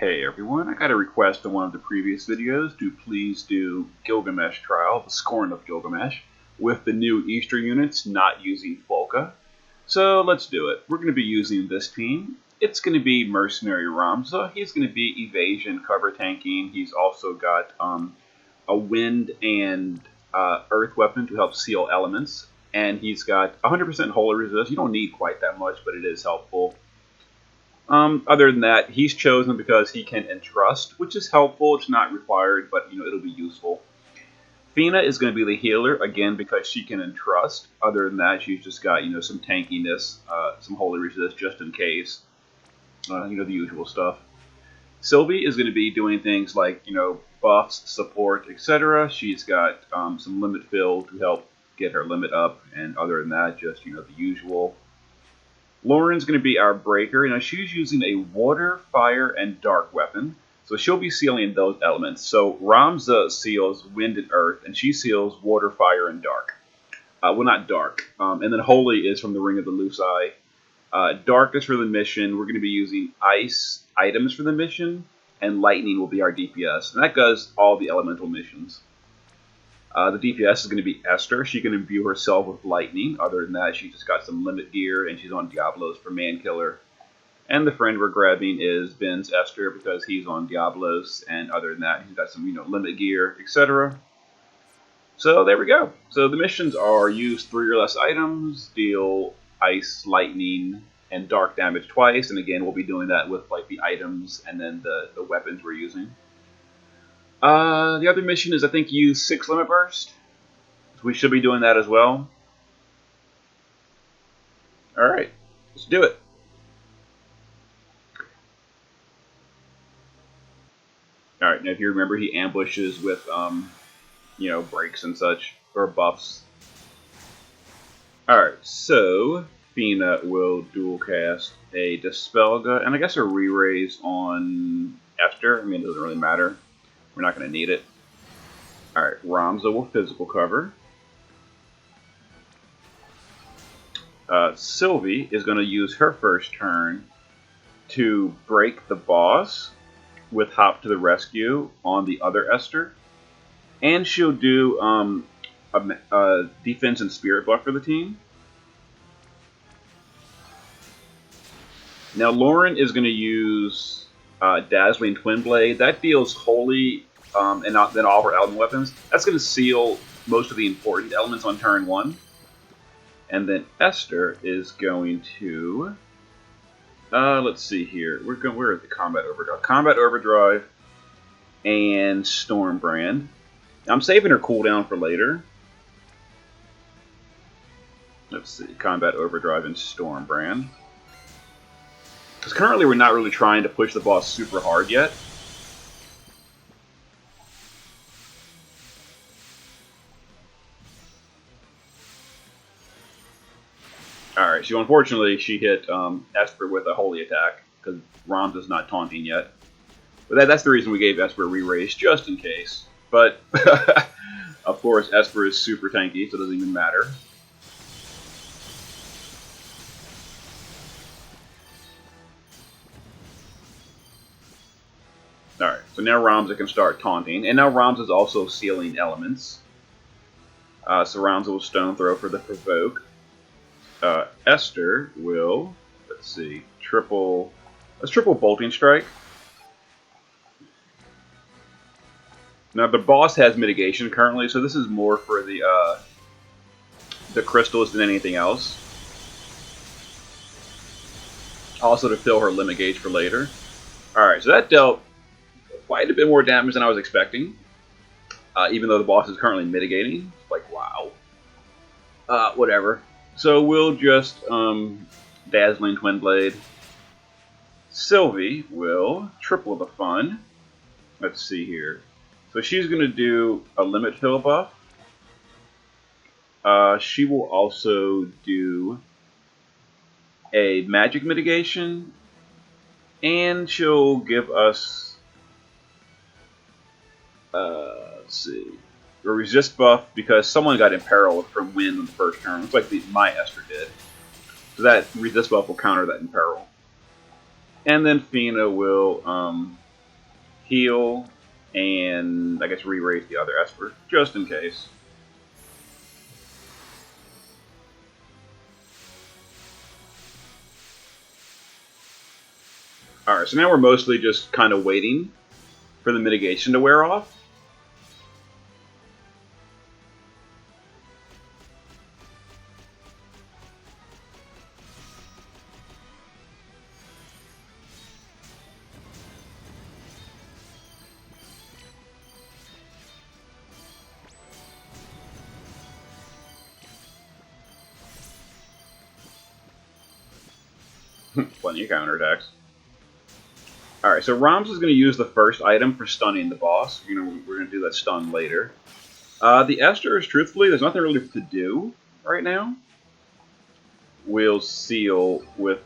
Hey everyone, I got a request in one of the previous videos to please do Gilgamesh Trial, the Scorn of Gilgamesh, with the new Easter units not using Folka. So let's do it. We're going to be using this team. It's going to be Mercenary Ramza. He's going to be evasion, cover tanking. He's also got a wind and earth weapon to help seal elements. And he's got 100% holy resist. You don't need quite that much, but it is helpful. Other than that, he's chosen because he can entrust, which is helpful. It's not required, but it'll be useful. Fina is going to be the healer, again, because she can entrust. Other than that, she's just got, some tankiness, some holy resist just in case. The usual stuff. Sylvie is going to be doing things like, buffs, support, etc. She's got some limit fill to help get her limit up, and other than that, just, the usual. Lauren's going to be our breaker. She's using a water, fire, and dark weapon. So she'll be sealing those elements. So Ramza seals wind and earth, and she seals water, fire, and dark. Well, not dark. And then holy is from the Ring of the Loose Eye. Dark is for the mission. We're going to be using ice items for the mission, and lightning will be our DPS. And that does all the elemental missions. The DPS is going to be Esther. She can imbue herself with lightning. Other than that, she's just got some limit gear, and she's on Diablos for Mankiller. And the friend we're grabbing is Ben's Esther because he's on Diablos, and other than that, he's got some limit gear, etc. So there we go. So the missions are use 3 or less items, deal ice, lightning, and dark damage twice. And again, we'll be doing that with like the items and then the weapons we're using. The other mission is, I think, use 6 limit burst. So we should be doing that as well. Alright, let's do it. Alright, now if you remember, he ambushes with, breaks and such, or buffs. Alright, so Fina will dual cast a Dispel Gut, and I guess a re-raise on Esther. I mean, it doesn't really matter. We're not going to need it. Alright, Ramza will physical cover. Sylvie is going to use her first turn to break the boss with Hop to the Rescue on the other Esther. And she'll do a defense and spirit buff for the team. Now Lauren is going to use Dazzling Twin Blade. That deals holy and then all of her element weapons. That's going to seal most of the important elements on turn 1. And then Esther is going to let's see here. We're at the Combat Overdrive. Combat Overdrive and Stormbrand. I'm saving her cooldown for later. Let's see. Combat Overdrive and Stormbrand. Because currently we're not really trying to push the boss super hard yet. Alright, so unfortunately she hit Esper with a holy attack, because Ramza's not taunting yet. But that's the reason we gave Esper a re-raise, just in case. But, of course, Esper is super tanky, so it doesn't even matter. Alright, so now Ramza can start taunting, and now Ramza's also sealing elements. So Ramza will Stone Throw for the Provoke. Esther will, let's see, let's triple Bolting Strike. Now the boss has mitigation currently, so this is more for the crystals than anything else. Also to fill her limit gauge for later. Alright, so that dealt quite a bit more damage than I was expecting. Even though the boss is currently mitigating. It's like, wow. Whatever. So we'll just Dazzling Twin Blade. Sylvie will triple the fun. Let's see here. So she's going to do a limit fill buff. She will also do a magic mitigation. And she'll give us, let's see, a resist buff because someone got imperiled from wind on the first turn. Looks like my Esther did. So that resist buff will counter that imperil. And then Fina will heal, and I guess re-raise the other Esper, just in case. Alright, so now we're mostly just kind of waiting for the mitigation to wear off. Plenty of counterattacks. Alright, so Rams is going to use the first item for stunning the boss. We're going to do that stun later. The Esters, truthfully, there's nothing really to do right now. We'll seal with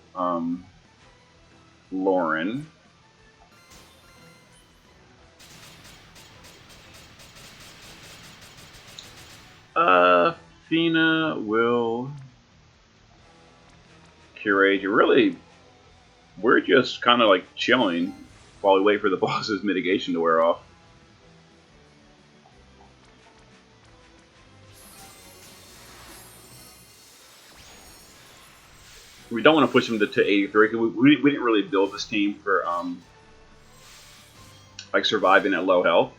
Lauren. Fina will curate. We're just kind of like chilling while we wait for the boss's mitigation to wear off. We don't want to push him to 83 because we didn't really build this team for like surviving at low health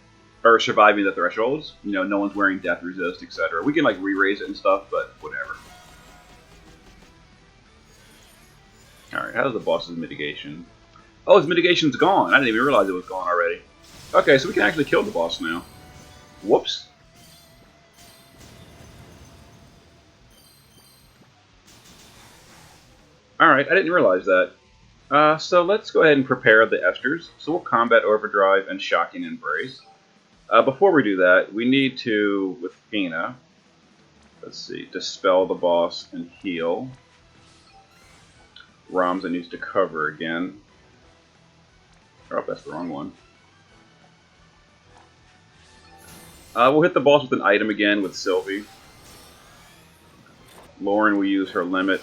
or surviving the thresholds. You know, no one's wearing death resist, etc. We can like re-raise it and stuff, but whatever. Alright, how's the boss's mitigation? Oh, his mitigation's gone. I didn't even realize it was gone already. Okay, so we can actually kill the boss now. Whoops. Alright, I didn't realize that. So let's go ahead and prepare the Esters. So we'll Combat Overdrive and Shocking Embrace. Before we do that, we need to, with Fina, let's see, dispel the boss and heal. Ramza needs to cover again. Oh, that's the wrong one. We'll hit the boss with an item again with Sylvie. Lauren will use her limit.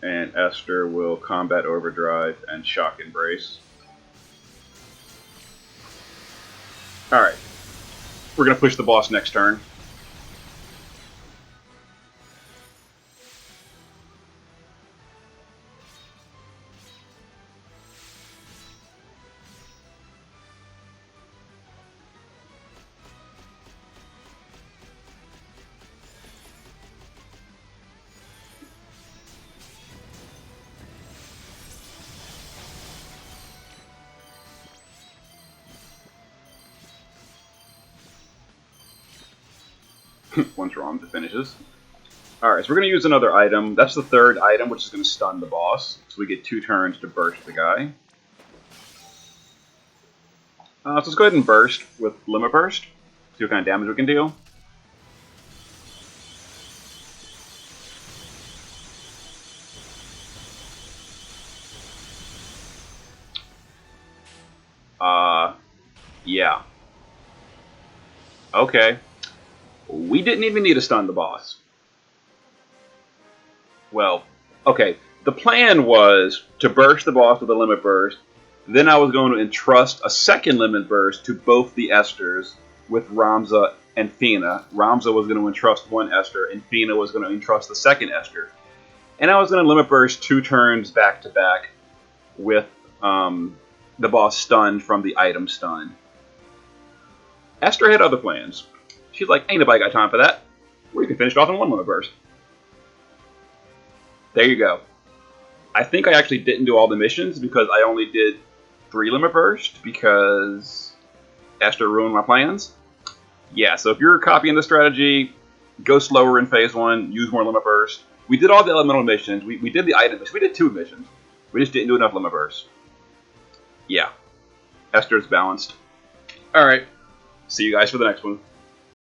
And Esther will Combat Overdrive and Shock Embrace. Alright. We're going to push the boss next turn. Once Ramza finishes. Alright, so we're going to use another item. That's the third item, which is going to stun the boss. So we get 2 turns to burst the guy. So let's go ahead and burst with Limit Burst. See what kind of damage we can deal. Yeah. Okay. We didn't even need to stun the boss. Well, okay. The plan was to burst the boss with a limit burst. Then I was going to entrust a second limit burst to both the Esters with Ramza and Fina. Ramza was going to entrust one Esther, and Fina was going to entrust the second Esther. And I was going to limit burst 2 turns back to back with the boss stunned from the item stun. Esther had other plans. She's like, ain't nobody got time for that. We can finish it off in 1 limit burst. There you go. I think I actually didn't do all the missions because I only did 3 limit burst because Esther ruined my plans. Yeah, so if you're copying the strategy, go slower in phase 1, use more limit burst. We did all the elemental missions. We did the item missions. We did 2 missions. We just didn't do enough limit burst. Yeah. Esther's balanced. Alright. See you guys for the next one.